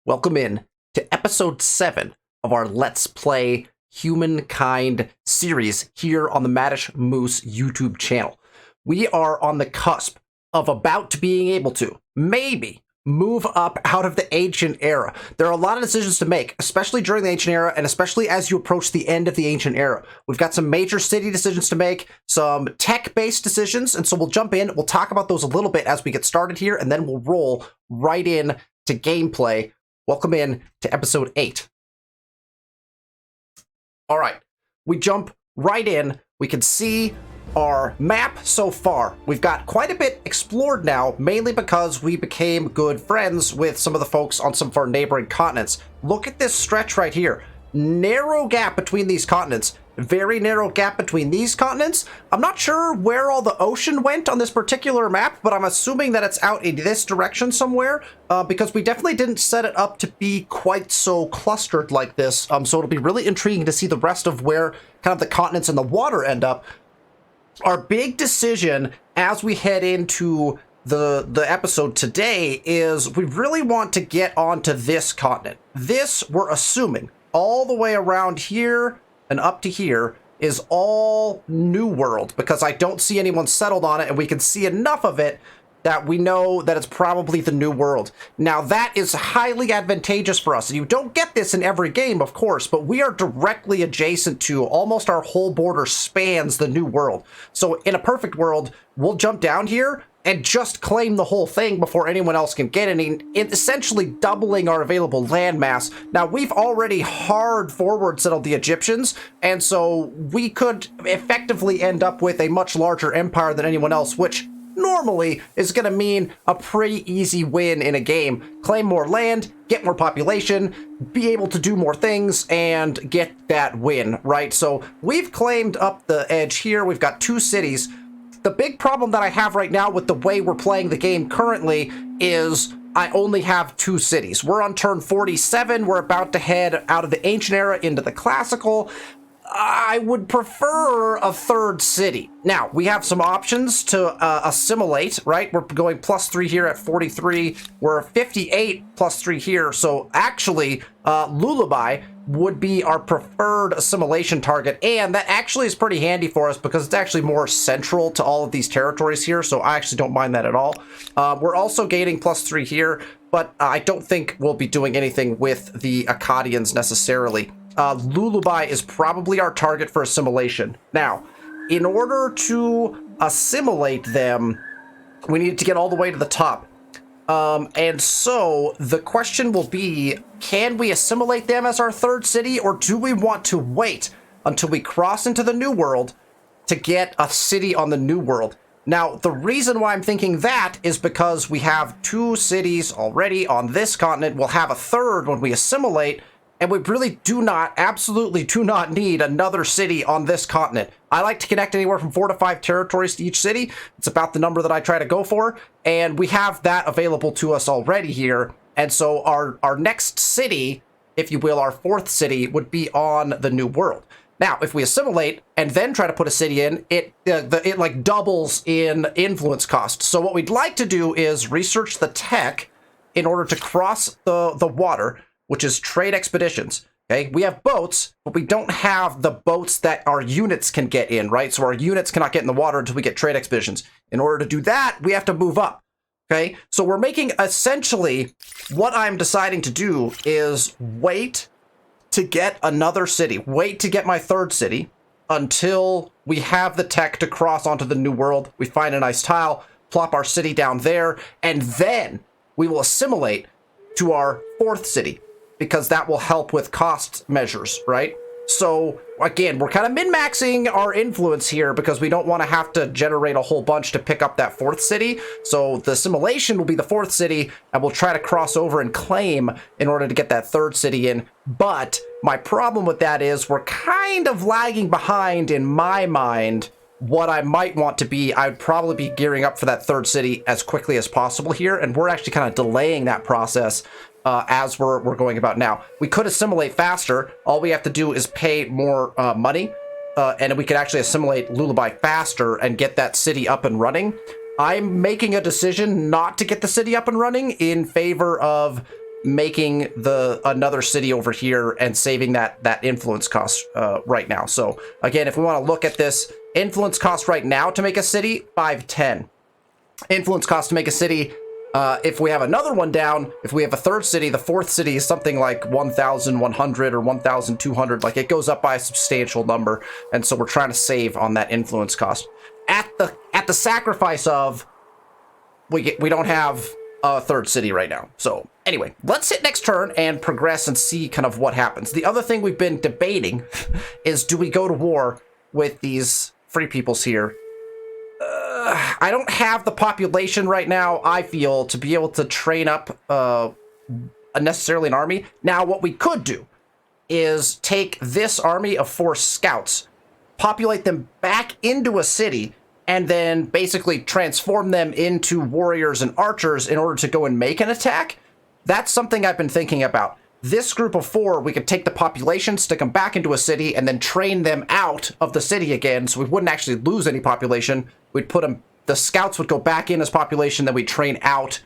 Welcome in to episode 7 of our Let's Play Humankind series here on the Maddish Moose YouTube channel. We are on the cusp of about to being able to, maybe, move up out of the ancient era. There are a lot of decisions to make, especially during the ancient era, and especially as you approach the end of the ancient era. We've got some major city decisions to make, some tech-based decisions, and so we'll jump in, we'll talk about those a little bit as we get started here, and then we'll roll right in to gameplay. Welcome in to episode 8. All right, we jump right in. We can see our map so far. We've got quite a bit explored now, mainly because we became good friends with some of the folks on some of our neighboring continents. Look at this stretch right here. Narrow gap between these continents. Very narrow gap between these continents. I'm not sure where all the ocean went on this particular map, but I'm assuming that it's out in this direction somewhere, because we definitely didn't set it up to be quite so clustered like this. So it'll be really intriguing to see the rest of where kind of the continents and the water end up. Our big decision as we head into the episode today is we really want to get onto this continent. This, we're assuming, all the way around here and up to here is all New World, because I don't see anyone settled on it, and we can see enough of it that we know that it's probably the New World. Now, that is highly advantageous for us, and you don't get this in every game, of course, but we are directly adjacent to, almost our whole border spans the New World. So in a perfect world, we'll jump down here and just claim the whole thing before anyone else can get any, essentially doubling our available landmass. Now, we've already hard forward settled the Egyptians, and so we could effectively end up with a much larger empire than anyone else, which normally is going to mean a pretty easy win in a game. Claim more land, get more population, be able to do more things, and get that win, right? So we've claimed up the edge here. We've got 2 cities. The big problem that I have right now with the way we're playing the game currently is I only have 2 cities. We're on turn 47. We're about to head out of the ancient era into the classical. I would prefer a 3rd city. Now, we have some options to assimilate, right? We're going +3 here at 43. We're 58 +3 here. So actually, Lullaby would be our preferred assimilation target. And that actually is pretty handy for us because it's actually more central to all of these territories here. So I actually don't mind that at all. We're also gaining +3 here, but I don't think we'll be doing anything with the Akkadians necessarily. Lullaby is probably our target for assimilation. Now, in order to assimilate them, we need to get all the way to the top. And so the question will be, can we assimilate them as our 3rd city, or do we want to wait until we cross into the New World to get a city on the New World? Now, the reason why I'm thinking that is because we have 2 cities already on this continent. We'll have a 3rd when we assimilate, and we really absolutely do not need another city on this continent. I like to connect anywhere from 4 to 5 territories to each city. It's about the number that I try to go for, and we have that available to us already here. And so our next city, if you will, our 4th city, would be on the New World. Now, if we assimilate and then try to put a city in, it like doubles in influence cost. So what we'd like to do is research the tech in order to cross the water, which is trade expeditions. Okay, we have boats, but we don't have the boats that our units can get in, right? So our units cannot get in the water until we get trade expeditions. In order to do that, we have to move up. Okay, so we're making, essentially, what I'm deciding to do is wait to get another city. Wait to get my 3rd city until we have the tech to cross onto the New World. We find a nice tile, plop our city down there, and then we will assimilate to our 4th city, because that will help with cost measures, right? So, again, we're kind of min-maxing our influence here because we don't want to have to generate a whole bunch to pick up that 4th city. So the assimilation will be the 4th city, and we'll try to cross over and claim in order to get that 3rd city in. But my problem with that is we're kind of lagging behind, in my mind, what I might want to be. I'd probably be gearing up for that 3rd city as quickly as possible here, and we're actually kind of delaying that process as we're going about now. We could assimilate faster. All we have to do is pay more money, and we could actually assimilate Lullaby faster and get that city up and running. I'm making a decision not to get the city up and running in favor of making another city over here and saving that influence cost right now. So again, if we want to look at this, influence cost right now to make a city, 510. Influence cost to make a city, if we have another one down, if we have a third city, the fourth city is something like 1,100 or 1,200. Like, it goes up by a substantial number, and so we're trying to save on that influence cost at the sacrifice of we don't have a third city right now. So anyway, let's hit next turn and progress and see kind of what happens. The other thing we've been debating is, do we go to war with these free peoples here? I don't have the population right now, I feel, to be able to train up necessarily an army. Now, what we could do is take this army of 4 scouts, populate them back into a city, and then basically transform them into warriors and archers in order to go and make an attack. That's something I've been thinking about. This group of 4, we could take the population, stick them back into a city, and then train them out of the city again, so we wouldn't actually lose any population. We'd put them, the scouts would go back in as population, then we'd train out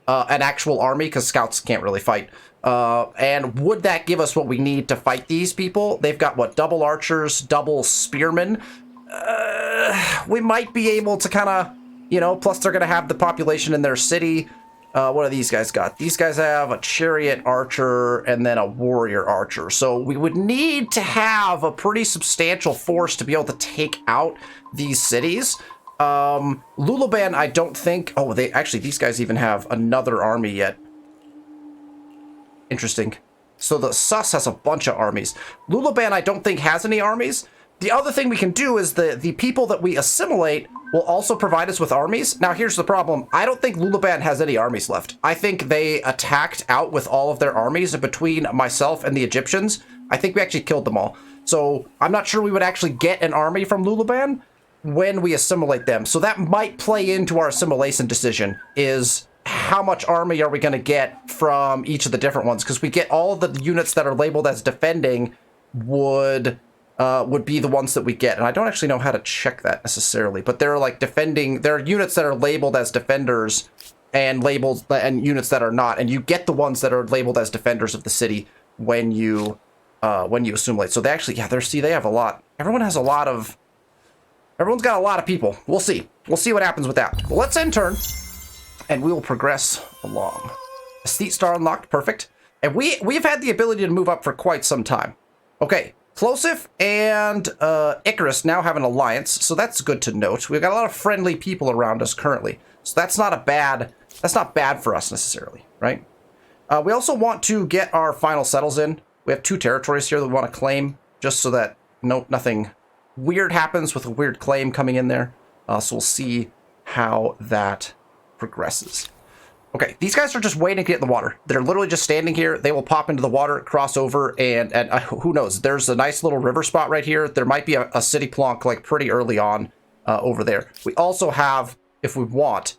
an actual army, because scouts can't really fight. And would that give us what we need to fight these people? They've got, what, double archers, double spearmen? We might be able to kind of, you know, plus they're going to have the population in their city. What do these guys got? These guys have a chariot archer and then a warrior archer. So we would need to have a pretty substantial force to be able to take out these cities. Lulaban, I don't think... Oh, these guys even have another army yet. Interesting. So the Sus has a bunch of armies. Lulaban, I don't think, has any armies. The other thing we can do is the people that we assimilate will also provide us with armies. Now, here's the problem. I don't think Lulaban has any armies left. I think they attacked out with all of their armies, and between myself and the Egyptians, I think we actually killed them all. So I'm not sure we would actually get an army from Lulaban when we assimilate them. So that might play into our assimilation decision, is how much army are we going to get from each of the different ones? Because we get all of the units that are labeled as defending would be the ones that we get. And I don't actually know how to check that necessarily, but they're like defending, there are units that are labeled as defenders and units that are not, and you get the ones that are labeled as defenders of the city when you assimilate. So they actually, yeah, they have a lot. Everyone's got a lot of people. We'll see what happens with that. Well, let's end turn and we will progress along. Aesthete star unlocked, perfect. And we've had the ability to move up for quite some time. Okay. Plosif and Icarus now have an alliance, so that's good to note. We've got a lot of friendly people around us currently, so that's not bad for us necessarily, right? We also want to get our final settles in. We have 2 territories here that we want to claim, just so that nothing weird happens with a weird claim coming in there. So we'll see how that progresses. Okay, these guys are just waiting to get in the water. They're literally just standing here. They will pop into the water, cross over, and who knows? There's a nice little river spot right here. There might be a city plonk like pretty early on over there. We also have, if we want,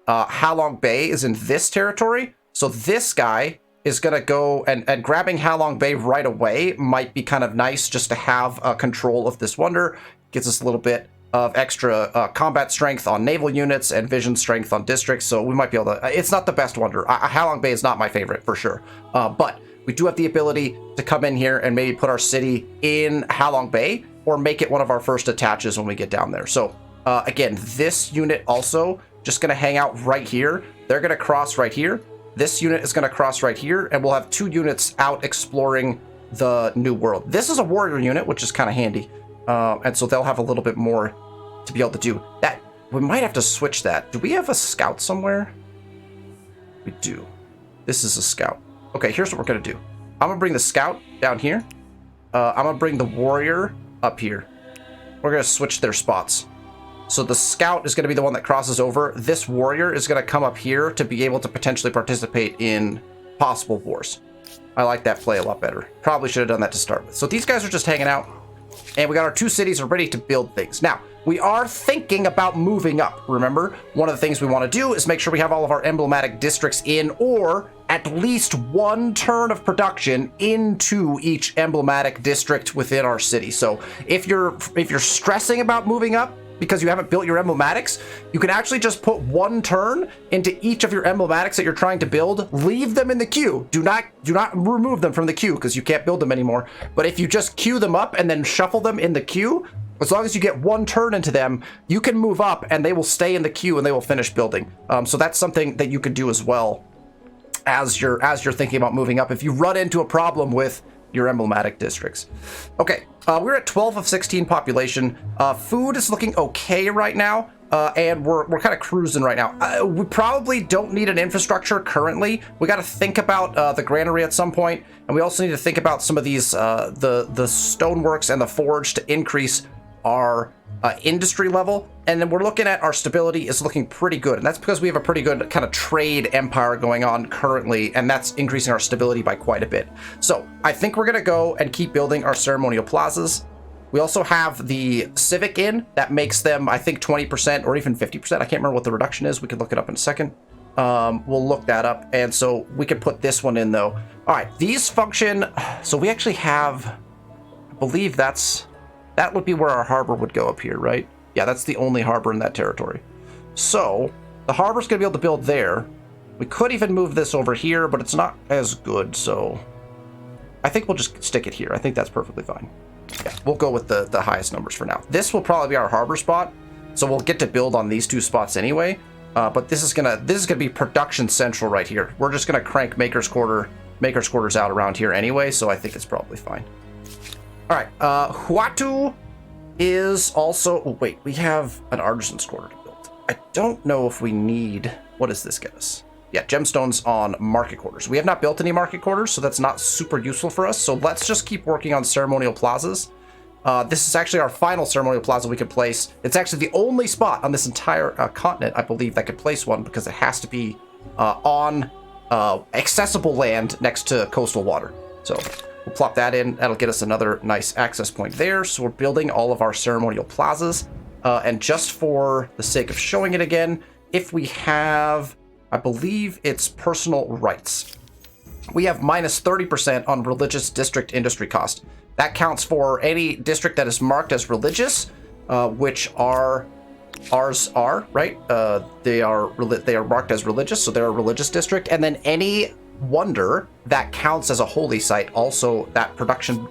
Halong Bay is in this territory. So this guy is going to go, and grabbing Halong Bay right away might be kind of nice just to have control of this wonder. Gives us a little bit of extra combat strength on naval units and vision strength on districts, so we might be able to... It's not the best wonder. Halong Bay is not my favorite, for sure. But we do have the ability to come in here and maybe put our city in Halong Bay, or make it one of our first attaches when we get down there. So, again, this unit also just going to hang out right here. They're going to cross right here. This unit is going to cross right here, and we'll have 2 units out exploring the new world. This is a warrior unit, which is kind of handy. And so they'll have a little bit more to be able to do. That, we might have to switch that. Do we have a scout somewhere? We do. This is a scout. Okay, here's what we're going to do. I'm going to bring the scout down here. I'm going to bring the warrior up here. We're going to switch their spots. So the scout is going to be the one that crosses over. This warrior is going to come up here to be able to potentially participate in possible wars. I like that play a lot better. Probably should have done that to start with. So these guys are just hanging out. And we got our 2 cities ready to build things. Now, we are thinking about moving up. Remember, one of the things we want to do is make sure we have all of our emblematic districts in, or at least 1 turn of production into each emblematic district within our city. So if you're stressing about moving up, because you haven't built your emblematics, you can actually just put 1 turn into each of your emblematics that you're trying to build, leave them in the queue. Do not remove them from the queue because you can't build them anymore. But if you just queue them up and then shuffle them in the queue, as long as you get 1 turn into them, you can move up and they will stay in the queue and they will finish building. So that's something that you could do as well as you're thinking about moving up if you run into a problem with your emblematic districts. Okay, we're at 12 of 16 population. Food is looking okay right now, and we're kind of cruising right now. We probably don't need an infrastructure currently. We got to think about the granary at some point, and we also need to think about some of these the stoneworks and the forge to increase our industry level. And then we're looking at our stability is looking pretty good, and that's because we have a pretty good kind of trade empire going on currently, and that's increasing our stability by quite a bit. So I think we're gonna go and keep building our ceremonial plazas. We also have the civic inn that makes them, I think, 20% or even 50%. I can't remember what the reduction is. We can look it up in a second. We'll look that up, and so we can put this one in though. All right, these function. So we actually have, I believe that would be where our harbor would go up here, right? Yeah, that's the only harbor in that territory. So the harbor's gonna be able to build there. We could even move this over here, but it's not as good, so I think we'll just stick it here. I think that's perfectly fine. Yeah, we'll go with the highest numbers for now. This will probably be our harbor spot, so we'll get to build on these 2 spots anyway. But this is gonna be production central right here. We're just gonna crank Maker's Quarters out around here anyway, so I think it's probably fine. All right, Huatu is also, oh wait, we have an artisan's quarter to build. I don't know if we need, what does this get us? Yeah, gemstones on market quarters. We have not built any market quarters, so that's not super useful for us. So let's just keep working on ceremonial plazas. This is actually our final ceremonial plaza we could place. It's actually the only spot on this entire continent, I believe, that could place one, because it has to be on accessible land next to coastal water. So we'll plop that in. That'll get us another nice access point there. So we're building all of our ceremonial plazas. And just for the sake of showing it again, if we have, I believe it's personal rights, we have minus 30% on religious district industry cost. That counts for any district that is marked as religious, which ours are, right? They are marked as religious, so they're a religious district. And then any wonder that counts as a holy site, also that production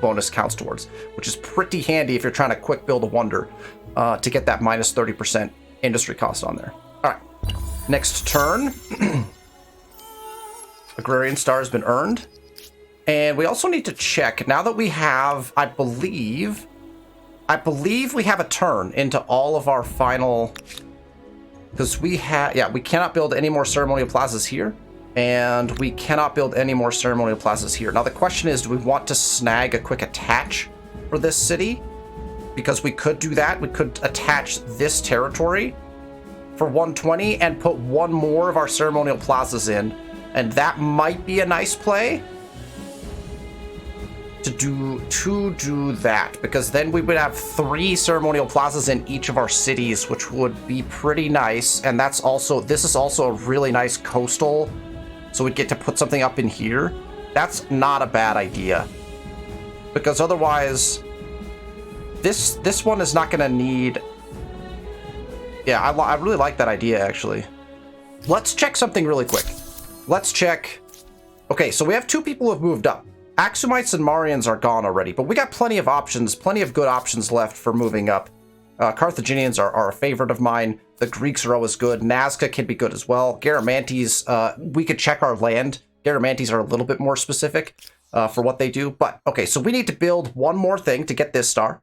bonus counts towards, which is pretty handy if you're trying to quick build a wonder to get that minus 30% industry cost on there. All right, next turn. Agrarian star has been earned. And we also need to check, now that we have, I believe we have a turn into all of our final, because we cannot build any more ceremonial plazas here, and we cannot build any more ceremonial plazas here. Now the question is, do we want to snag a quick attach for this city? Because we could do that. We could attach this territory for 120 and put one more of our ceremonial plazas in, and that might be a nice play. To do that, because then we would have 3 ceremonial plazas in each of our cities, which would be pretty nice. And this is also a really nice coastal, so we'd get to put something up in here. That's not a bad idea, because otherwise this one is not gonna need. Yeah, I really like that idea, actually. Let's check something really quick. Let's check. Okay, so we have 2 people who have moved up. Axumites and Marians are gone already, but we got plenty of options, plenty of good options left for moving up. Carthaginians are a favorite of mine. The Greeks are always good. Nazca can be good as well. Garamantes, we could check our land. Garamantes are a little bit more specific for what they do. But, okay, so we need to build one more thing to get this star.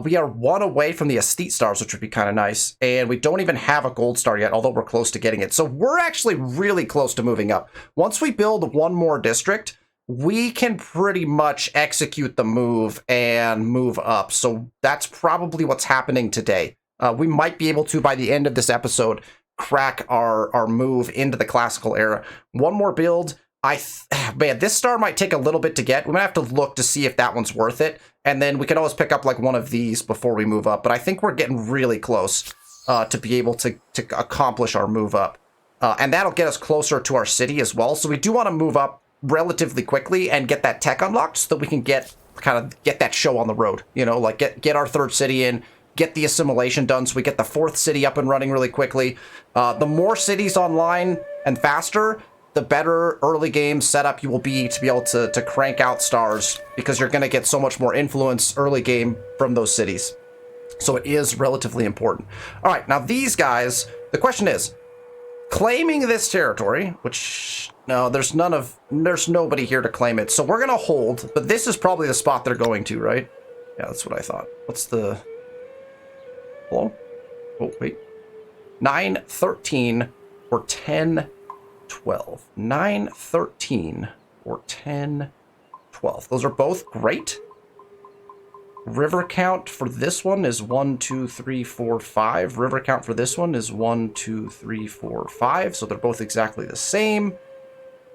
We are 1 away from the Aesthete stars, which would be kind of nice. And we don't even have a gold star yet, although we're close to getting it. So we're actually really close to moving up. Once we build 1 more district, we can pretty much execute the move and move up. So that's probably what's happening today. We might be able to, by the end of this episode, crack our move into the classical era. 1 more build. Man, this star might take a little bit to get. We might have to look to see if that one's worth it. And then we can always pick up like one of these before we move up. But I think we're getting really close to be able to accomplish our move up. And that'll get us closer to our city as well. So we do want to move up relatively quickly and get that tech unlocked so that we can get that show on the road, you know, like get our 3rd city in, get the assimilation done so we get the 4th city up and running really quickly. The more cities online and faster, the better early game setup you will be able to crank out stars, because you're going to get so much more influence early game from those cities. So it is relatively important. All right, now these guys, the question is, claiming this territory, which, no, there's nobody here to claim it, so we're going to hold, but this is probably the spot they're going to, right? Yeah, that's what I thought. What's the... Hello? Oh, wait. 9-13 or 10-12. 9-13 or 10-12. Those are both great. River count for this one is 1, 2, 3, 4, 5. River count for this one is 1, 2, 3, 4, 5. So they're both exactly the same.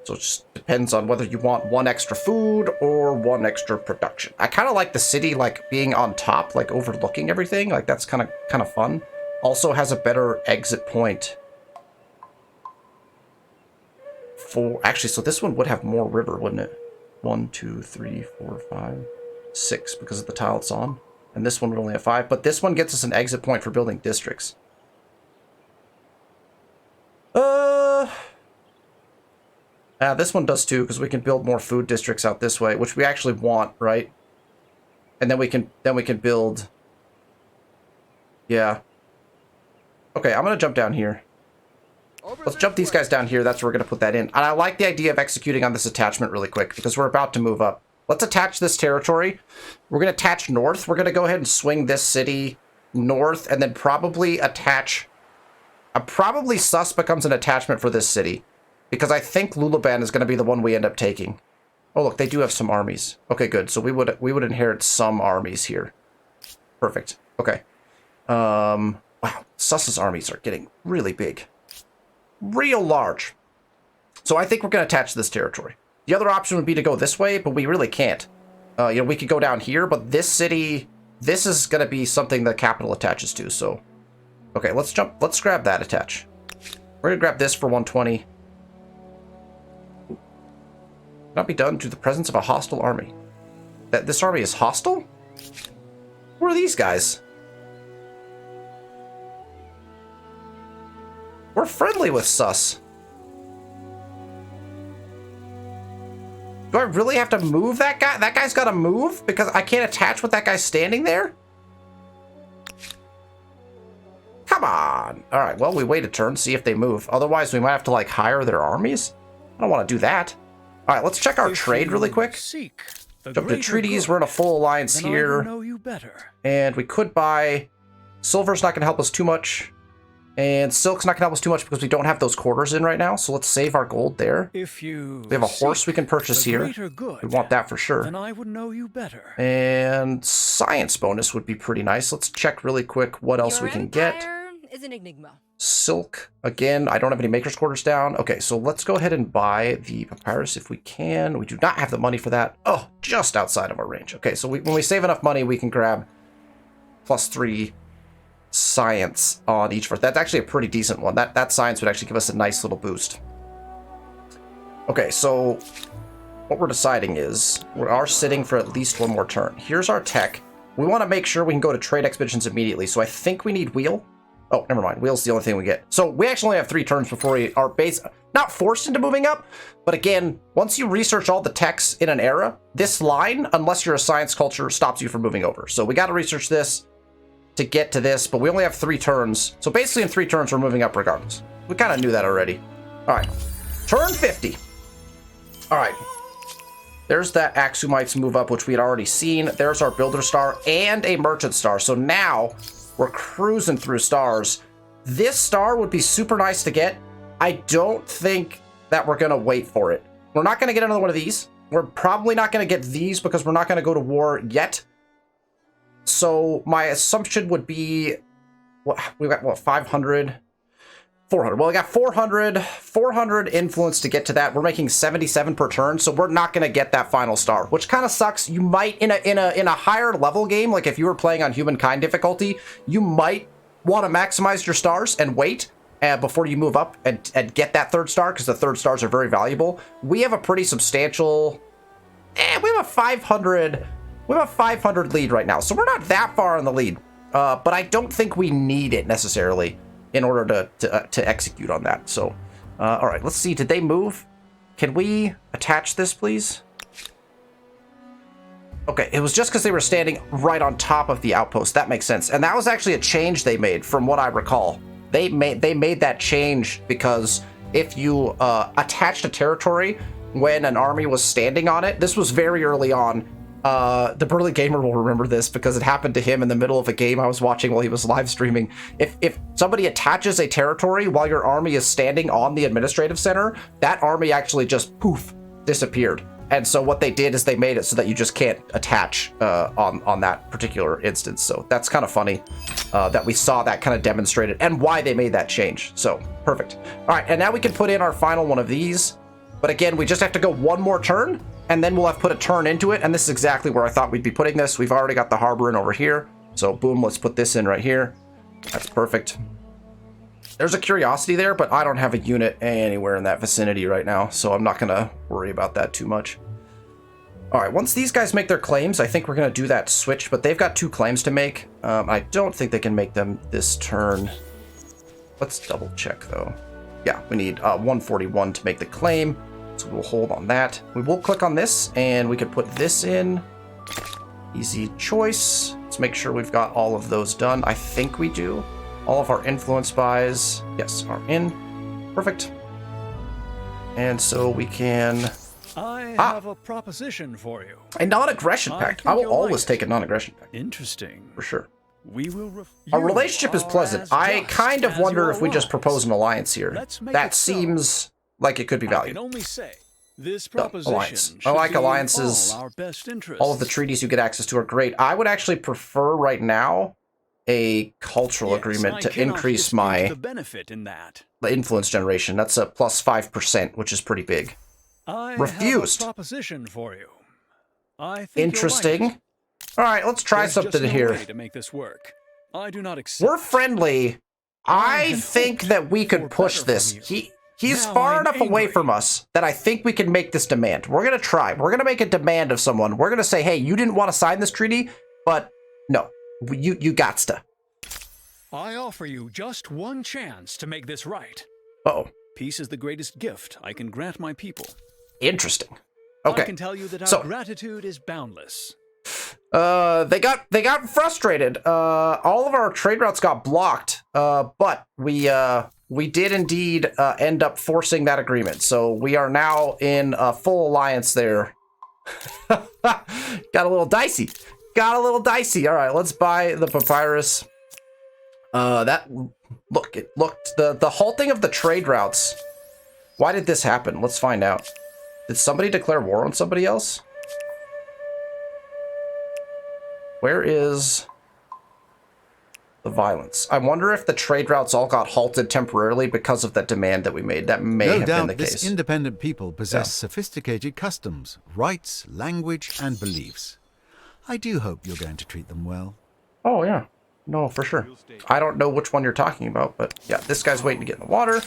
So it just depends on whether you want 1 extra food or 1 extra production. I kind of like the city like being on top, like overlooking everything. Like that's kind of fun. Also has a better exit point. Actually, so this one would have more river, wouldn't it? 1, 2, 3, 4, 5. 6 because of the tile it's on, and this one would only have 5, but this one gets us an exit point for building districts. This one does too, because we can build more food districts out this way, which we actually want, right? And then we can build. Yeah. Okay, I'm gonna jump down here. Let's jump these guys down here. That's where we're gonna put that in. And I like the idea of executing on this attachment really quick, because we're about to move up. Let's attach this territory. We're going to attach north. We're going to go ahead and swing this city north, and then probably attach... probably Sus becomes an attachment for this city, because I think Lulaban is going to be the one we end up taking. Oh, look, they do have some armies. Okay, good. So we would inherit some armies here. Perfect. Okay. Wow, Sus's armies are getting really big. Real large. So I think we're going to attach this territory. The other option would be to go this way, but we really can't. You know, we could go down here, but this city, this is going to be something the capital attaches to, so... Okay, let's grab that attach. We're going to grab this for 120. Not be done due to the presence of a hostile army. This army is hostile? Who are these guys? We're friendly with Sus. Do I really have to move that guy? That guy's got to move? Because I can't attach with that guy standing there? Come on. All right, well, we wait a turn, see if they move. Otherwise, we might have to, like, hire their armies. I don't want to do that. All right, let's check our trade really quick. Jump to treaties. We're in a full alliance here. And we could buy... Silver's not going to help us too much. And silk's not going to help us too much because we don't have those quarters in right now. So let's save our gold there. We have a horse we can purchase here. We want that for sure. Then I would know you better. And science bonus would be pretty nice. Let's check really quick what else we can get. Is an enigma. Silk. Again, I don't have any maker's quarters down. Okay, so let's go ahead and buy the papyrus if we can. We do not have the money for that. Oh, just outside of our range. Okay, so when we save enough money, we can grab +3 science on each of us. That's actually a pretty decent one. That science would actually give us a nice little boost. Okay, so what we're deciding is we are sitting for at least one more turn. Here's our tech. We want to make sure we can go to trade expeditions immediately, so I think we need wheel. Oh, never mind. Wheel's the only thing we get. So we actually only have 3 turns before we are not forced into moving up, but again, once you research all the techs in an era, this line, unless you're a science culture, stops you from moving over. So we got to research this to get to this, but we only have 3 turns. So basically in 3 turns, we're moving up regardless. We kind of knew that already. All right, turn 50. All right, there's that Axumites move up, which we had already seen. There's our builder star and a merchant star. So now we're cruising through stars. This star would be super nice to get. I don't think that we're gonna wait for it. We're not gonna get another one of these. We're probably not gonna get these because we're not gonna go to war yet. So my assumption would be, what, we got what, 500, 400. Well, we got 400 influence to get to that. We're making 77 per turn, so we're not gonna get that final star, which kind of sucks. You might in a higher level game, like if you were playing on Humankind difficulty, you might want to maximize your stars and wait before you move up and get that 3rd star, because the 3rd stars are very valuable. We have a pretty substantial. We have a 500 lead right now, so we're not that far in the lead. but I don't think we need it necessarily in order to execute on that. So, all right, let's see. Did they move? Can we attach this, please? Okay, it was just because they were standing right on top of the outpost. That makes sense. And that was actually a change they made, from what I recall. They made that change because if you attached a territory when an army was standing on it, this was very early on. The Burly Gamer will remember this because it happened to him in the middle of a game I was watching while he was live streaming. If somebody attaches a territory while your army is standing on the administrative center, that army actually just poof disappeared. And so what they did is they made it so that you just can't attach on that particular instance. So that's kind of funny that we saw that kind of demonstrated and why they made that change. So perfect. All right, and now we can put in our final one of these. But again, we just have to go one more turn, and then we'll have put a turn into it. And this is exactly where I thought we'd be putting this. We've already got the harbor in over here. So boom, let's put this in right here. That's perfect. There's a curiosity there, but I don't have a unit anywhere in that vicinity right now, so I'm not going to worry about that too much. All right, once these guys make their claims, I think we're going to do that switch, but they've got 2 claims to make. I don't think they can make them this turn. Let's double check, though. Yeah, we need 141 to make the claim, so we'll hold on that. We will click on this, and we could put this in. Easy choice. Let's make sure we've got all of those done. I think we do. All of our influence buys, yes, are in. Perfect. And so we can... I have a proposition for you. A non-aggression pact. I will always take a non-aggression pact. Interesting. For sure. We will Our relationship is pleasant. I kind of wonder if we just propose an alliance here. That seems like it could be valued. I can only say this proposition alliance. I like alliances. All of the treaties you get access to are great. I would actually prefer right now a cultural agreement to increase my the benefit in that. The influence generation. That's a plus 5%, which is pretty big. Refused. Have a proposition for you. I think interesting. Like all right, let's try something no here. Way to make this work. I do not accept. We're friendly. I think that we could push this. He's far enough away from us that I think we can make this demand. We're gonna try. We're gonna make a demand of someone. We're gonna say, hey, you didn't want to sign this treaty, but no, you gots to. I offer you just one chance to make this right. Uh-oh. Peace is the greatest gift I can grant my people. Interesting. Okay. I can tell you that our gratitude is boundless. They got frustrated. All of our trade routes got blocked. But we did indeed end up forcing that agreement. So we are now in a full alliance there. Got a little dicey. All right, let's buy the papyrus. The halting of the trade routes. Why did this happen? Let's find out. Did somebody declare war on somebody else? Where is the violence? I wonder if the trade routes all got halted temporarily because of that demand that we made. That may have been the case. This independent people possess sophisticated customs, rights, language, and beliefs. I do hope you're going to treat them well. Oh, yeah. No, for sure. I don't know which one you're talking about, but yeah, this guy's waiting to get in the water.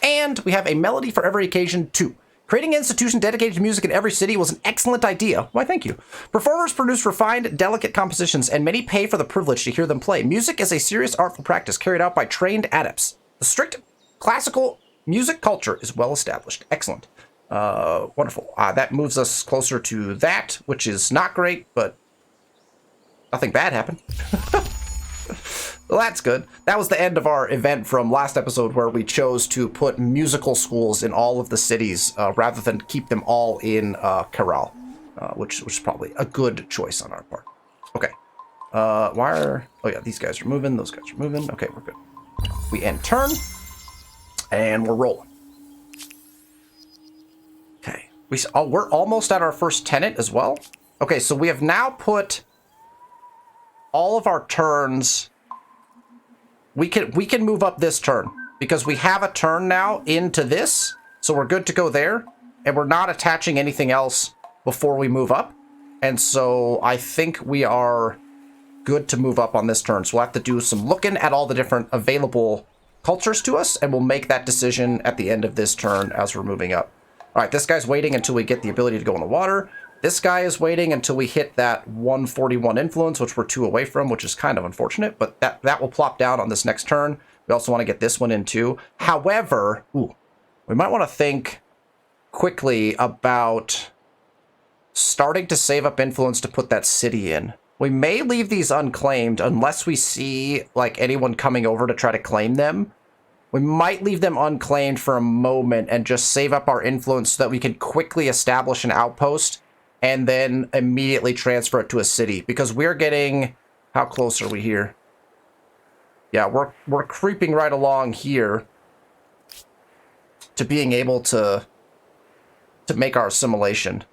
And we have a melody for every occasion, too. Creating an institution dedicated to music in every city was an excellent idea. Why, thank you. Performers produce refined, delicate compositions, and many pay for the privilege to hear them play. Music is a serious artful practice carried out by trained adepts. The strict classical music culture is well established. Excellent. Wonderful. That moves us closer to that, which is not great, but nothing bad happened. Well, that's good. That was the end of our event from last episode where we chose to put musical schools in all of the cities rather than keep them all in Caral, which was probably a good choice on our part. Okay. Oh yeah, these guys are moving. Those guys are moving. Okay, we're good. We end turn, and we're rolling. Okay. We're almost at our first tenet as well. Okay, so we have now put all of our turns... We can move up this turn because we have a turn now into this, so we're good to go there, and we're not attaching anything else before we move up, and so I think we are good to move up on this turn. So we'll have to do some looking at all the different available cultures to us, and we'll make that decision at the end of this turn as we're moving up. All right, this guy's waiting until we get the ability to go in the water. This guy is waiting until we hit that 141 influence, which we're 2 away from, which is kind of unfortunate, but that will plop down on this next turn. We also want to get this one in too. However, we might want to think quickly about starting to save up influence to put that city in. We may leave these unclaimed unless we see like anyone coming over to try to claim them. We might leave them unclaimed for a moment and just save up our influence so that we can quickly establish an outpost and then immediately transfer it to a city. Because we're getting... How close are we here? Yeah, we're creeping right along here to being able to make our assimilation.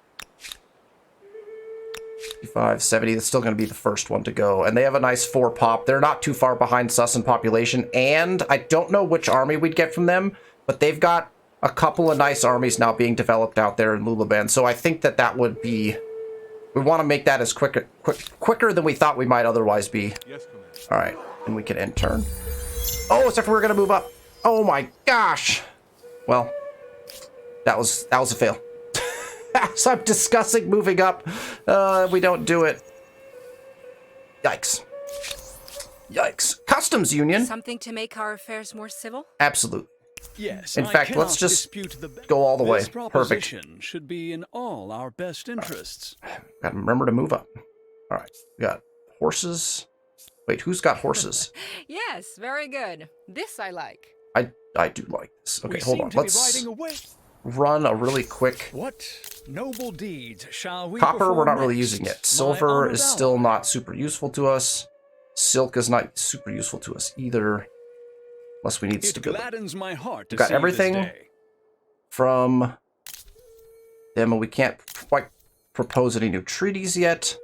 55, 70, that's still going to be the first one to go. And they have a nice 4 pop. They're not too far behind Sus in population. And I don't know which army we'd get from them, but they've got a couple of nice armies now being developed out there in Lulaban. So I think that would be... We want to make that as quicker than we thought we might otherwise be. Yes, Commander. All right, and we can end turn. Oh, except for we're going to move up. Oh my gosh. Well, that was a fail. As I'm discussing moving up, we don't do it. Yikes. Yikes. Customs Union. Something to make our affairs more civil? Absolutely. Yes. In I fact, cannot let's just dispute the go all the way. This Perfect. proposition should be in all our best interests. Gotta remember to move up. All right. We got horses. Wait, who's got horses? Yes, very good. This I like. I do like this. Okay, We hold seem on. to be Let's riding away. run a really quick... What noble deeds shall we Copper, we're perform not really next, using it. my Silver honored is still ally? not super useful to us. Silk is not super useful to us either. Unless we need It stability. gladdens my heart to We've got see everything this day. from them, and we can't quite propose any new treaties yet.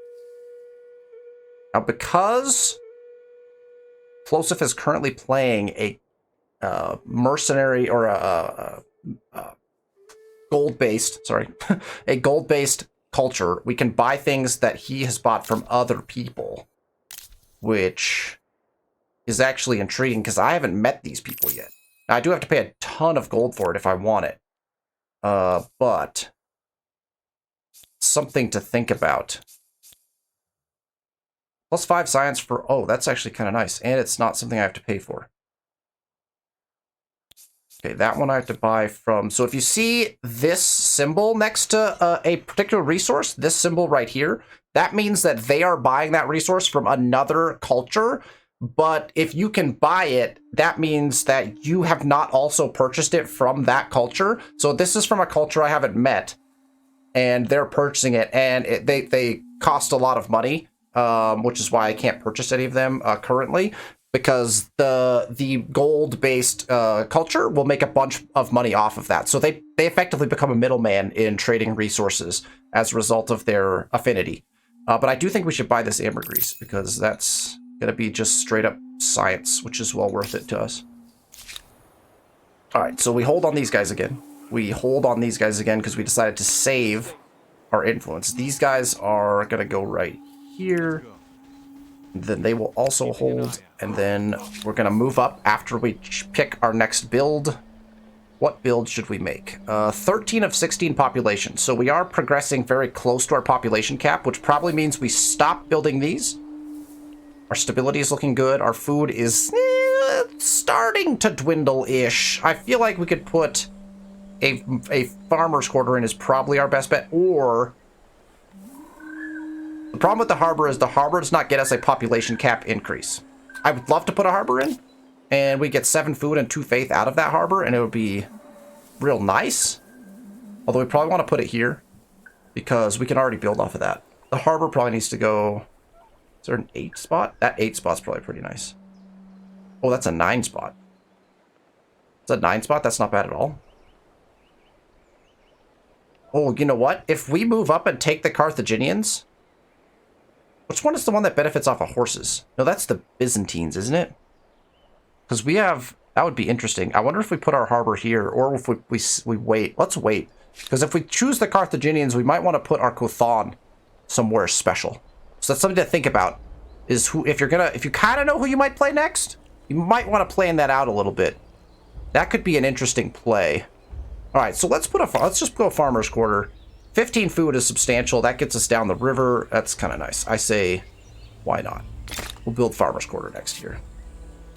Now, because Plosif is currently playing a mercenary or a gold-based, sorry, a gold-based culture, we can buy things that he has bought from other people, which is actually intriguing because I haven't met these people yet. Now, I do have to pay a ton of gold for it if I want it, but something to think about. +5 science for, oh, that's actually kind of nice, and it's not something I have to pay for. Okay, that one I have to buy from... So if you see this symbol next to a particular resource, this symbol right here, that means that they are buying that resource from another culture. But if you can buy it, that means that you have not also purchased it from that culture. So this is from a culture I haven't met, and they're purchasing it, and they cost a lot of money, which is why I can't purchase any of them currently. Because the gold-based culture will make a bunch of money off of that. So they effectively become a middleman in trading resources as a result of their affinity. But I do think we should buy this ambergris, because that's going to be just straight-up science, which is well worth it to us. All right, so we hold on these guys again. We hold on these guys again because we decided to save our influence. These guys are going to go right here. Then they will also hold, and then we're going to move up after we pick our next build. What build should we make? 13 of 16 population. So we are progressing very close to our population cap, which probably means we stop building these. Our stability is looking good. Our food is starting to dwindle-ish. I feel like we could put a farmer's quarter in is probably our best bet, or... The problem with the harbor is the harbor does not get us a population cap increase. I would love to put a harbor in, and we get 7 food and 2 faith out of that harbor, and it would be real nice. Although we probably want to put it here, because we can already build off of that. The harbor probably needs to go... Is there an 8 spot? That 8 spot's probably pretty nice. Oh, that's a 9 spot. Is that a 9 spot? That's not bad at all. Oh, you know what? If we move up and take the Carthaginians... Which one is the one that benefits off of horses? No, that's the Byzantines, isn't it? Because we have... That would be interesting. I wonder if we put our harbor here, or if we wait. Let's wait. Because if we choose the Carthaginians, we might want to put our Kuthan somewhere special. So that's something to think about. Is who, if you kind of know who you might play next, you might want to plan that out a little bit. That could be an interesting play. All right, so let's just go farmer's quarter. 15 food is substantial. That gets us down the river. That's kind of nice. I say, why not? We'll build Farmer's Quarter next year.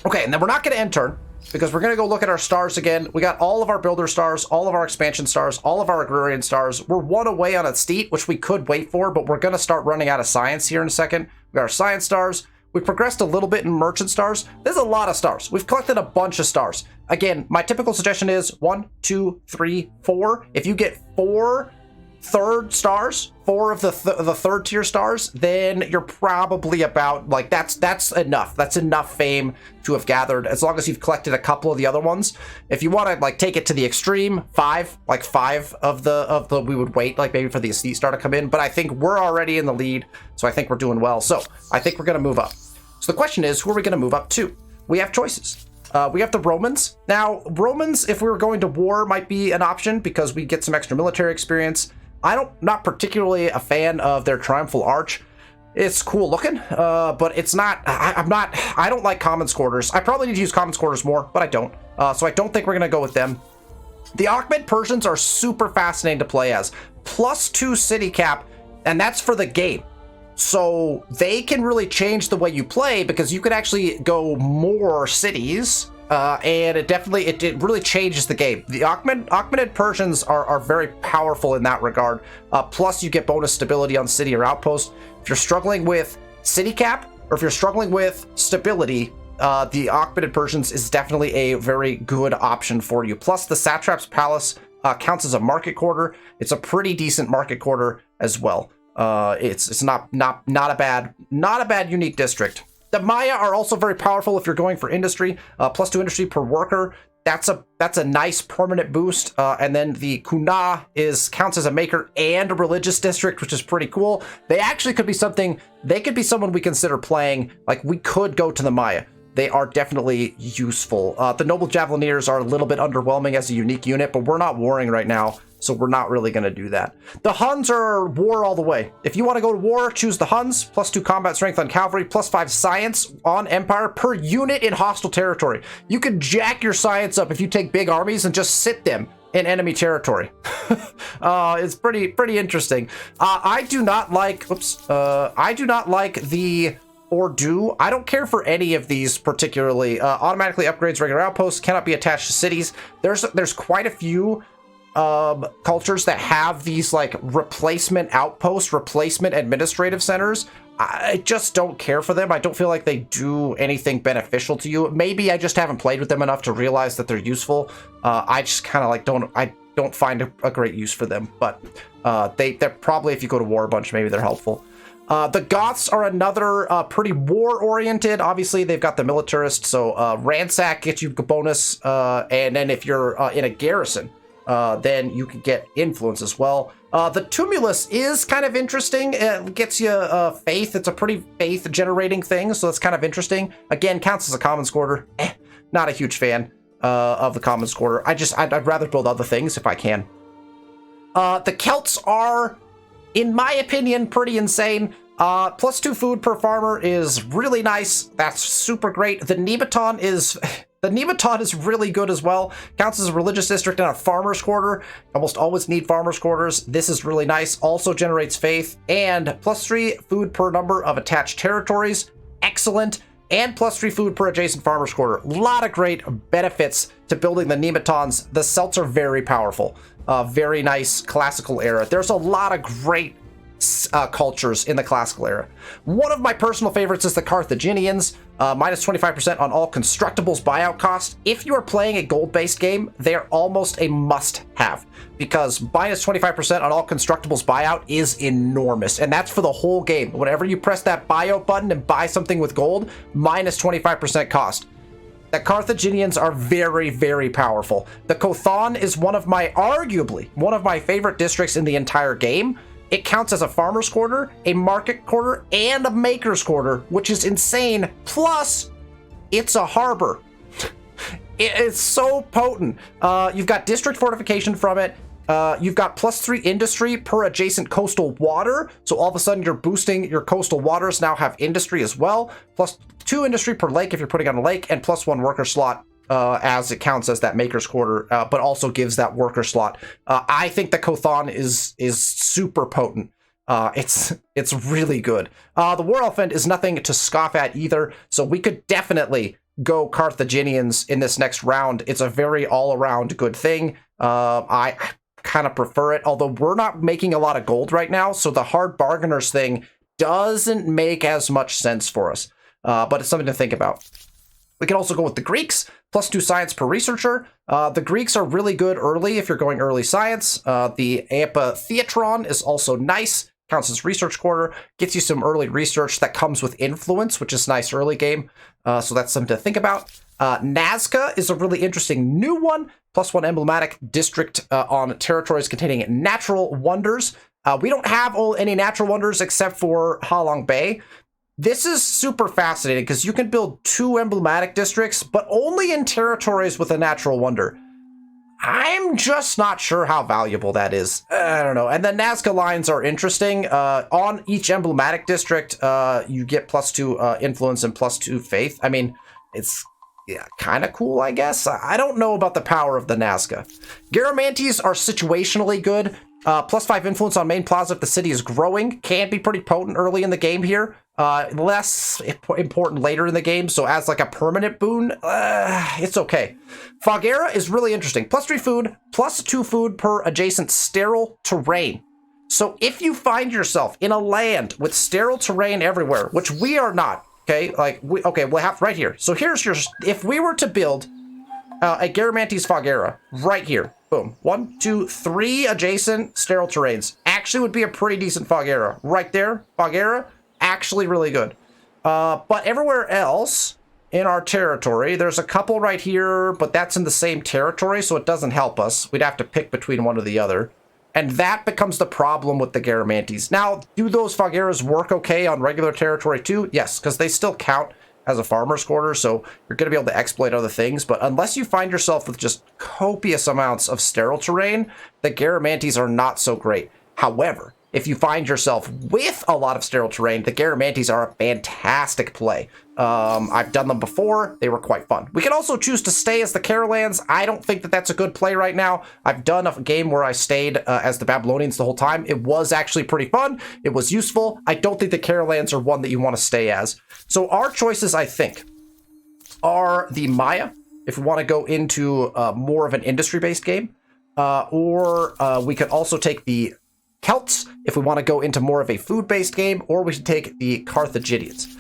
Okay, and then we're not going to end turn, because we're going to go look at our stars again. We got all of our builder stars, all of our expansion stars, all of our agrarian stars. We're one away on a steep, which we could wait for, but we're going to start running out of science here in a second. We got our science stars. We progressed a little bit in merchant stars. There's a lot of stars. We've collected a bunch of stars. Again, my typical suggestion is 1, 2, 3, 4. If you get 4 third stars, 4 of the third tier stars, then you're probably about, like, that's enough. That's enough fame to have gathered, as long as you've collected a couple of the other ones. If you want to, like, take it to the extreme, 5, like 5 of the we would wait, like, maybe for the elite star to come in, but I think we're already in the lead, so I think we're doing well. So I think we're going to move up. So the question is, who are we going to move up to? We have choices. We have the Romans. Now, Romans, if we were going to war, might be an option because we get some extra military experience. Not particularly a fan of their triumphal arch. It's cool looking, but it's not, I don't like commons quarters. I probably need to use commons quarters more, but I don't. So I don't think we're going to go with them. The Achaemenid Persians are super fascinating to play as. +2 city cap, and that's for the game. So they can really change the way you play, because you could actually go more cities, and it really changes the game. The Achaemenid Persians are very powerful in that regard. Plus, you get bonus stability on city or outpost. If you're struggling with city cap, or if you're struggling with stability, the Achaemenid Persians is definitely a very good option for you. Plus, the Satrap's Palace counts as a market quarter. It's a pretty decent market quarter as well. It's not a bad unique district. The Maya are also very powerful if you're going for industry. +2 industry per worker. That's a nice permanent boost. And then the Kuna counts as a maker and a religious district, which is pretty cool. They actually could be something. They could be someone we consider playing. Like, we could go to the Maya. They are definitely useful. The Noble Javelineers are a little bit underwhelming as a unique unit, but we're not warring right now, so we're not really going to do that. The Huns are war all the way. If you want to go to war, choose the Huns. +2 combat strength on cavalry, +5 science on empire per unit in hostile territory. You can jack your science up if you take big armies and just sit them in enemy territory. It's pretty interesting. I do not like the Ordu. I don't care for any of these particularly. Automatically upgrades regular outposts, cannot be attached to cities. There's quite a few cultures that have these, like, replacement outposts, replacement administrative centers. I just don't care for them. I don't feel like they do anything beneficial to you. Maybe I just haven't played with them enough to realize that they're useful. I just kind of like don't find a great use for them, but they're probably, if you go to war a bunch, maybe they're helpful. The Goths are another pretty war-oriented. Obviously, they've got the militarist, so ransack gets you a bonus, and then if you're in a garrison, then you can get influence as well. The Tumulus is kind of interesting. It gets you faith. It's a pretty faith-generating thing, so that's kind of interesting. Again, counts as a commons quarter. Not a huge fan of the commons quarter. I'd rather build other things if I can. The Celts are, in my opinion, pretty insane. +2 food per farmer is really nice. That's super great. The Nebaton is really good as well. Counts as a religious district and a farmer's quarter. Almost always need farmer's quarters. This is really nice. Also generates faith. And +3 food per number of attached territories. Excellent. And +3 food per adjacent farmer's quarter. A lot of great benefits to building the Nebatons. The Celts are very powerful. Very nice classical era. There's a lot of great cultures in the classical era. One of my personal favorites is the Carthaginians. Minus 25% on all constructibles buyout cost. If you are playing a gold-based game, they're almost a must-have, because minus 25% on all constructibles buyout is enormous, and that's for the whole game. Whenever you press that buyout button and buy something with gold, minus 25% cost. The Carthaginians are very, very powerful. The Kothan is arguably one of my favorite districts in the entire game. It counts as a farmer's quarter, a market quarter, and a maker's quarter, which is insane. Plus, it's a harbor. It's so potent. You've got district fortification from it. You've got +3 industry per adjacent coastal water. So all of a sudden you're boosting your coastal waters now have industry as well. +2 industry per lake if you're putting on a lake, and +1 worker slot as it counts as that maker's quarter, but also gives that worker slot. I think the Kothon is super potent. It's really good. The War Elephant is nothing to scoff at either, so we could definitely go Carthaginians in this next round. It's a very all-around good thing. I kind of prefer it, although we're not making a lot of gold right now, so the hard bargainers thing doesn't make as much sense for us, but it's something to think about. We can also go with the Greeks, +2 science per researcher. The Greeks are really good early if you're going early science. The amphitheatron is also nice, counts as research quarter, gets you some early research that comes with influence, which is nice early game, so that's something to think about. Nazca is a really interesting new one, +1 emblematic district on territories containing natural wonders. We don't have any natural wonders except for Halong Bay. This is super fascinating because you can build 2 emblematic districts, but only in territories with a natural wonder. I'm just not sure how valuable that is. I don't know. And the Nazca lines are interesting. On each emblematic district, you get +2 influence and +2 faith. I mean, it's kind of cool, I guess. I don't know about the power of the Nazca. Garamantes are situationally good. +5 influence on main plaza if the city is growing. Can be pretty potent early in the game here. Less important later in the game, so as like a permanent boon, it's okay. Foggera is really interesting. +3 food, +2 food per adjacent sterile terrain. So if you find yourself in a land with sterile terrain everywhere, which we are not, okay, like, we'll have right here. So here's your, if we were to build a Garamantes Foggera right here, boom, 1, 2, 3 adjacent sterile terrains, actually would be a pretty decent Foggera. Right there, Foggera, actually really good. But everywhere else in our territory, there's a couple right here, but that's in the same territory, so it doesn't help us. We'd have to pick between one or the other. And that becomes the problem with the Garamantes. Now, do those Foggeras work okay on regular territory too? Yes, because they still count as a farmer's quarter, so you're going to be able to exploit other things. But unless you find yourself with just copious amounts of sterile terrain, the Garamantes are not so great. However, if you find yourself with a lot of sterile terrain, the Garamantes are a fantastic play. I've done them before. They were quite fun. We can also choose to stay as the Carolans. I don't think that that's a good play right now. I've done a game where I stayed as the Babylonians the whole time. It was actually pretty fun. It was useful. I don't think the Carolans are one that you want to stay as. So our choices, I think, are the Maya, if we want to go into more of an industry-based game, or we could also take the Celts if we want to go into more of a food-based game, or we should take the Carthaginians.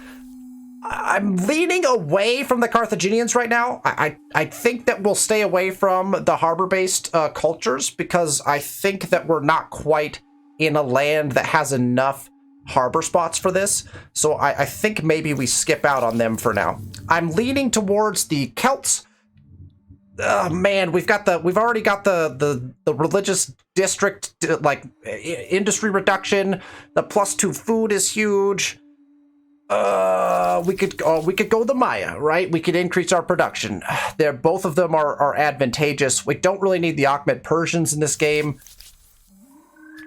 I'm leaning away from the Carthaginians right now. I think that we'll stay away from the harbor-based cultures because I think that we're not quite in a land that has enough harbor spots for this. So I think maybe we skip out on them for now. I'm leaning towards the Celts. Oh man, we've already got the religious district, like industry reduction. The +2 food is huge. We could go the Maya, right? We could increase our production. Both of them are advantageous. We don't really need the Akhmet Persians in this game.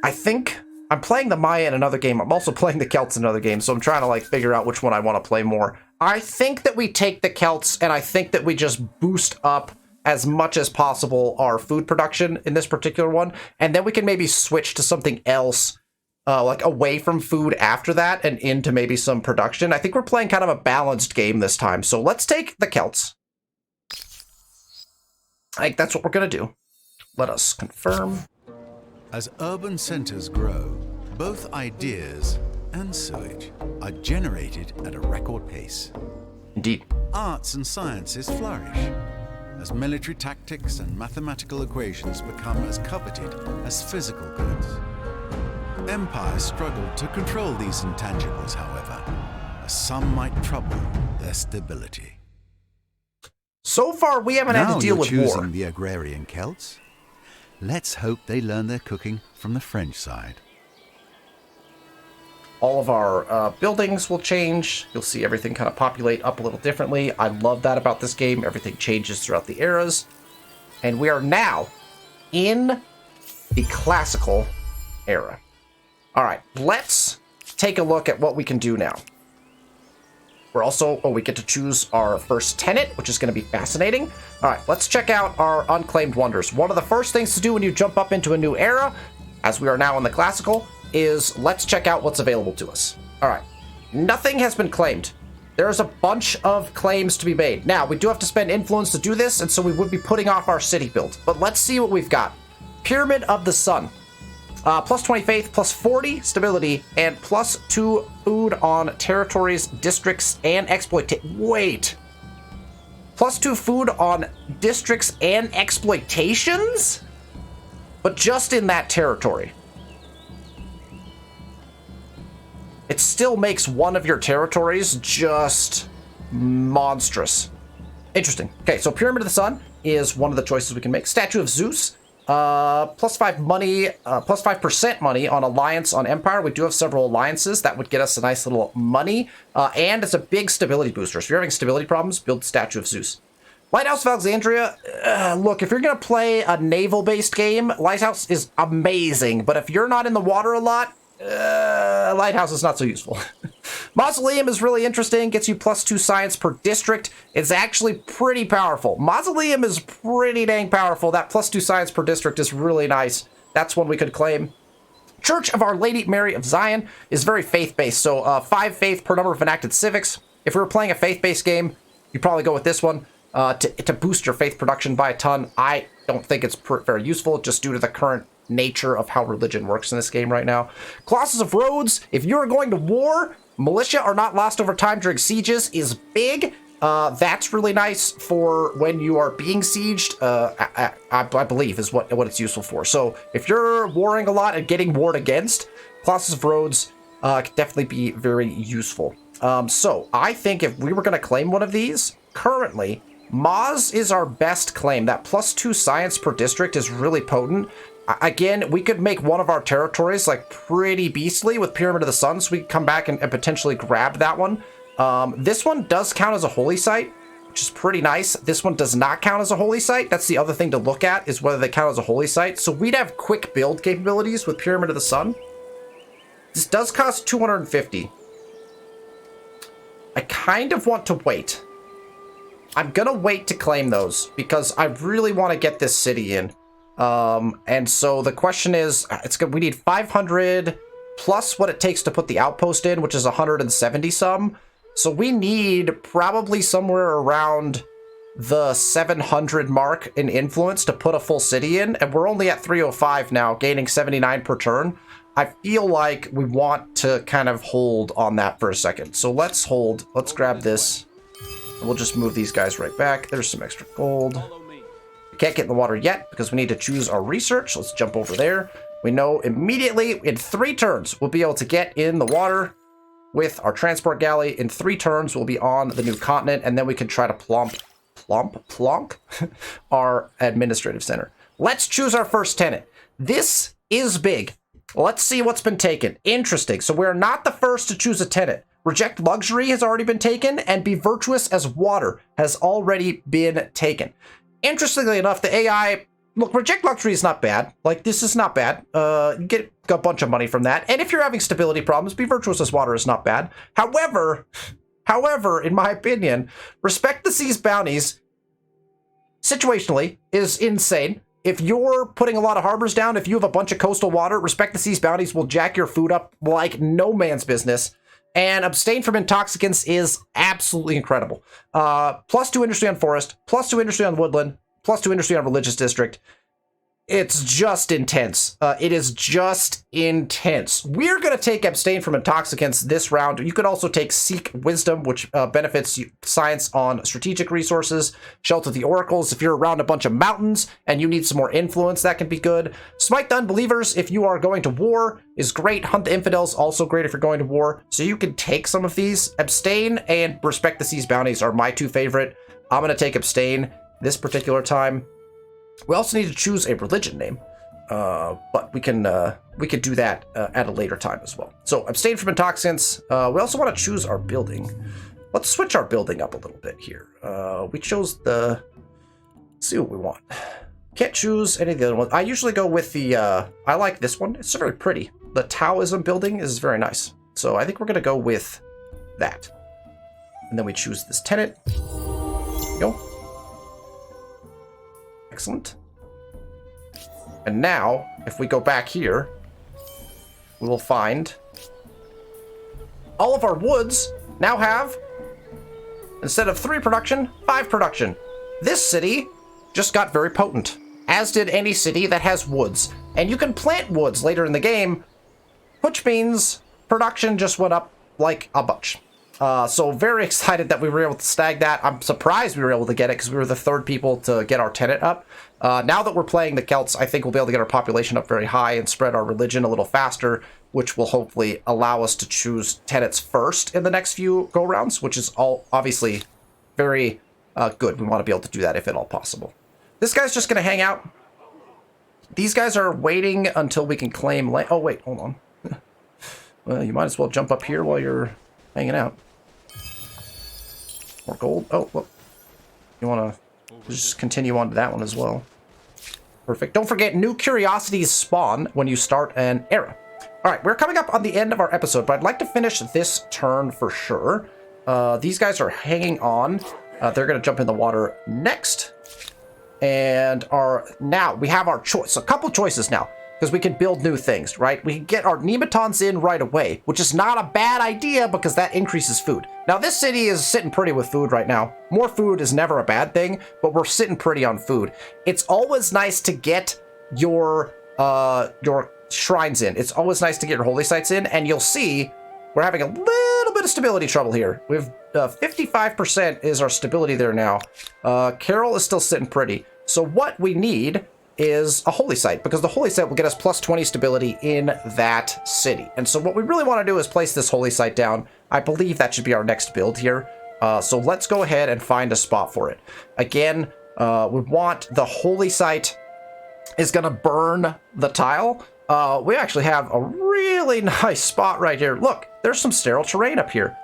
I think I'm playing the Maya in another game. I'm also playing the Celts in another game, so I'm trying to like figure out which one I want to play more. I think that we take the Celts, and I think that we just boost up as much as possible our food production in this particular one, and then we can maybe switch to something else, like away from food after that and into maybe some production. I think we're playing kind of a balanced game this time, so let's take the Celts. I think that's what we're gonna do. Let us confirm. As urban centers grow, both ideas and sewage are generated at a record pace. Indeed. Arts and sciences flourish as military tactics and mathematical equations become as coveted as physical goods. Empires struggle to control these intangibles, however, as some might trouble their stability. So far, we haven't had to deal with war. Now you're choosing the agrarian Celts. Let's hope they learn their cooking from the French side. All of our buildings will change. You'll see everything kind of populate up a little differently. I love that about this game. Everything changes throughout the eras. And we are now in the classical era. All right, let's take a look at what we can do now. We're also, we get to choose our first tenet, which is going to be fascinating. All right, let's check out our unclaimed wonders. One of the first things to do when you jump up into a new era, as we are now in the classical, is let's check out what's available to us. All right, nothing has been claimed. There's a bunch of claims to be made. Now, we do have to spend influence to do this, and so we would be putting off our city build. But let's see what we've got. Pyramid of the Sun. Plus 20 faith, plus 40 stability, and plus 2 food on territories, districts, and wait. Plus 2 food on districts and exploitations? But just in that territory. It still makes one of your territories just monstrous. Interesting. Okay, so Pyramid of the Sun is one of the choices we can make. Statue of Zeus. Plus 5 money, plus 5% money on alliance on empire. We do have several alliances that would get us a nice little money, and it's a big stability booster. So if you're having stability problems, build the Statue of Zeus. Lighthouse of Alexandria, look, if you're going to play a naval-based game, Lighthouse is amazing, but if you're not in the water a lot, Lighthouse is not so useful. Mausoleum is really interesting, gets you plus 2 science per district. It's actually pretty powerful. Mausoleum is pretty dang powerful. That plus 2 science per district is really nice. That's one we could claim. Church of Our Lady Mary of Zion is very faith-based, so 5 faith per number of enacted civics. If we were playing a faith-based game, you'd probably go with this one to boost your faith production by a ton. I don't think it's very useful, just due to the current nature of how religion works in this game right now. Colossus of Rhodes, if you're going to war, militia are not lost over time during sieges is big. That's really nice for when you are being sieged, I believe is what it's useful for. So if you're warring a lot and getting warred against, Colossus of Rhodes could definitely be very useful. So I think if we were going to claim one of these, currently, Maz is our best claim. That plus 2 science per district is really potent. Again, we could make one of our territories like pretty beastly with Pyramid of the Sun, so we can come back and potentially grab that one. This one does count as a holy site, which is pretty nice. This one does not count as a holy site. That's the other thing to look at, is whether they count as a holy site. So we'd have quick build capabilities with Pyramid of the Sun. This does cost 250. I kind of want to wait. I'm gonna wait to claim those because I really want to get this city in. And so the question is, we need 500 plus what it takes to put the outpost in, which is 170 some. So we need probably somewhere around the 700 mark in influence to put a full city in. And we're only at 305 now, gaining 79 per turn. I feel like we want to kind of hold on that for a second. So let's hold. Let's grab this. We'll just move these guys right back. There's some extra gold. We can't get in the water yet because we need to choose our research. Let's jump over there. We know immediately in 3 turns we'll be able to get in the water with our transport galley. In 3 turns we'll be on the new continent, and then we can try to plonk our administrative center. Let's choose our first tenant. This is big. Let's see what's been taken. Interesting. So we're not the first to choose a tenant. Reject luxury has already been taken, and be virtuous as water has already been taken. Interestingly enough, the AI, look, reject luxury is not bad. Like, this is not bad. You get a bunch of money from that. And if you're having stability problems, be virtuous as water is not bad. However, in my opinion, respect the sea's bounties situationally is insane. If you're putting a lot of harbors down, if you have a bunch of coastal water, respect the sea's bounties will jack your food up like no man's business. And abstain from intoxicants is absolutely incredible. Plus 2 industry on forest, plus 2 industry on woodland, plus 2 industry on religious district. It's just intense. It is just intense. We're going to take abstain from intoxicants this round. You could also take seek wisdom, which benefits science on strategic resources. Shelter the oracles. If you're around a bunch of mountains and you need some more influence, that can be good. Smite the unbelievers if you are going to war is great. Hunt the infidels, also great if you're going to war. So you can take some of these. Abstain and respect the sea's bounties are my 2 favorite. I'm going to take abstain this particular time. We also need to choose a religion name, but we can do that at a later time as well. So abstain from intoxicants. We also want to choose our building. Let's switch our building up a little bit here. We chose the. Let's see what we want. Can't choose any of the other ones. I usually go with the. I like this one. It's very pretty. The Taoism building is very nice. So I think we're gonna go with that. And then we choose this tenet. There we go. Excellent. And now, if we go back here, we will find all of our woods now have, instead of 3 production, 5 production. This city just got very potent, as did any city that has woods. And you can plant woods later in the game, which means production just went up like a bunch. So very excited that we were able to snag that. I'm surprised we were able to get it because we were the 3rd people to get our tenet up. Now that we're playing the Celts, I think we'll be able to get our population up very high and spread our religion a little faster, which will hopefully allow us to choose tenets first in the next few go-rounds, which is all obviously very good. We want to be able to do that if at all possible. This guy's just going to hang out. These guys are waiting until we can claim land. Oh, wait, hold on. Well, you might as well jump up here while you're hanging out. More gold. Oh, well. You want to just continue on to that one as well. Perfect. Don't forget, new curiosities spawn when you start an era. All right, we're coming up on the end of our episode, but I'd like to finish this turn for sure. These guys are hanging on. They're going to jump in the water next. And now we have our choice. A couple choices now, because we can build new things, right? We can get our nematons in right away, which is not a bad idea because that increases food. Now, this city is sitting pretty with food right now. More food is never a bad thing, but we're sitting pretty on food. It's always nice to get your shrines in. It's always nice to get your holy sites in, and you'll see we're having a little bit of stability trouble here. We have 55% is our stability there now. Carol is still sitting pretty. So what we need is a holy site, because the holy site will get us plus 20 stability in that city. And so what we really want to do is place this holy site down. I believe that should be our next build here. So let's go ahead and find a spot for it. Again, we want the holy site is going to burn the tile. We actually have a really nice spot right here. Look, there's some sterile terrain up here,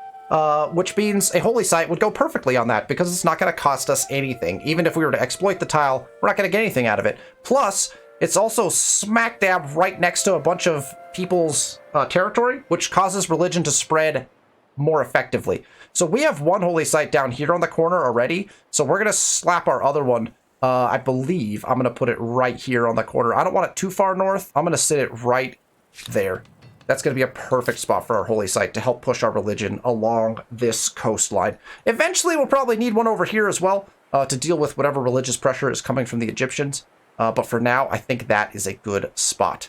which means a holy site would go perfectly on that because it's not going to cost us anything. Even if we were to exploit the tile, we're not going to get anything out of it. Plus, it's also smack dab right next to a bunch of people's territory, which causes religion to spread more effectively. So we have one holy site down here on the corner already. So we're going to slap our other one. I believe I'm going to put it right here on the corner. I don't want it too far north. I'm going to sit it right there. That's going to be a perfect spot for our holy site to help push our religion along this coastline. Eventually, we'll probably need one over here as well to deal with whatever religious pressure is coming from the Egyptians. But for now, I think that is a good spot.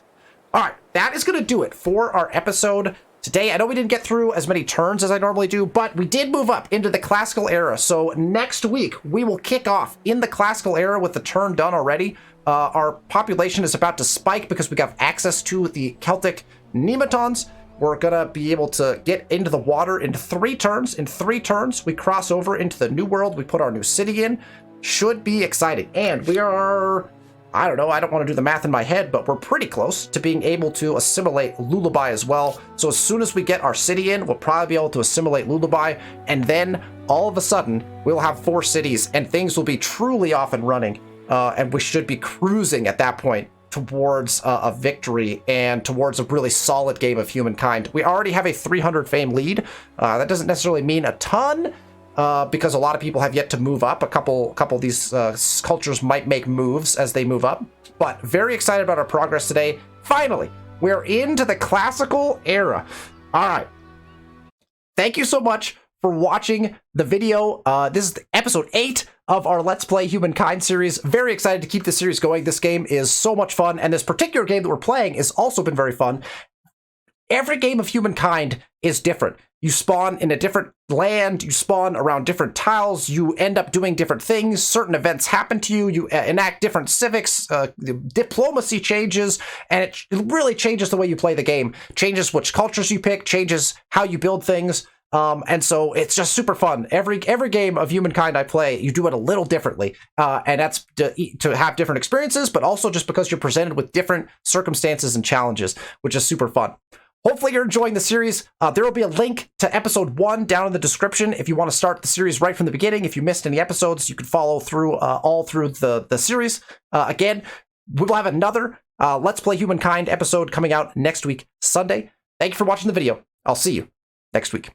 All right, that is going to do it for our episode today. I know we didn't get through as many turns as I normally do, but we did move up into the classical era. So next week, we will kick off in the classical era with the turn done already. Our population is about to spike because we got access to the Celtic nematons. We're going to be able to get into the water in 3 turns. In 3 turns, we cross over into the new world. We put our new city in. Should be exciting. And we are, I don't know, I don't want to do the math in my head, but we're pretty close to being able to assimilate Lullaby as well. So as soon as we get our city in, we'll probably be able to assimilate Lullaby. And then all of a sudden, we'll have 4 cities and things will be truly off and running. And we should be cruising at that point towards a victory and towards a really solid game of Humankind. We already have a 300 fame lead. That doesn't necessarily mean a ton because a lot of people have yet to move up. A couple of these cultures might make moves as they move up, but very excited about our progress today. Finally, we're into the classical era. All right. Thank you so much for watching the video. This is episode 8 of our Let's Play Humankind series. Very excited to keep this series going. This game is so much fun, and this particular game that we're playing has also been very fun. Every game of Humankind is different. You spawn in a different land, you spawn around different tiles, you end up doing different things, certain events happen to you, you enact different civics, diplomacy changes, and it really changes the way you play the game. Changes which cultures you pick, changes how you build things. And so it's just super fun. Every game of Humankind I play, you do it a little differently. And that's to have different experiences, but also just because you're presented with different circumstances and challenges, which is super fun. Hopefully you're enjoying the series. There will be a link to episode 1 down in the description if you want to start the series right from the beginning. If you missed any episodes, you can follow through all through the series. Again, we will have another Let's Play Humankind episode coming out next week, Sunday. Thank you for watching the video. I'll see you next week.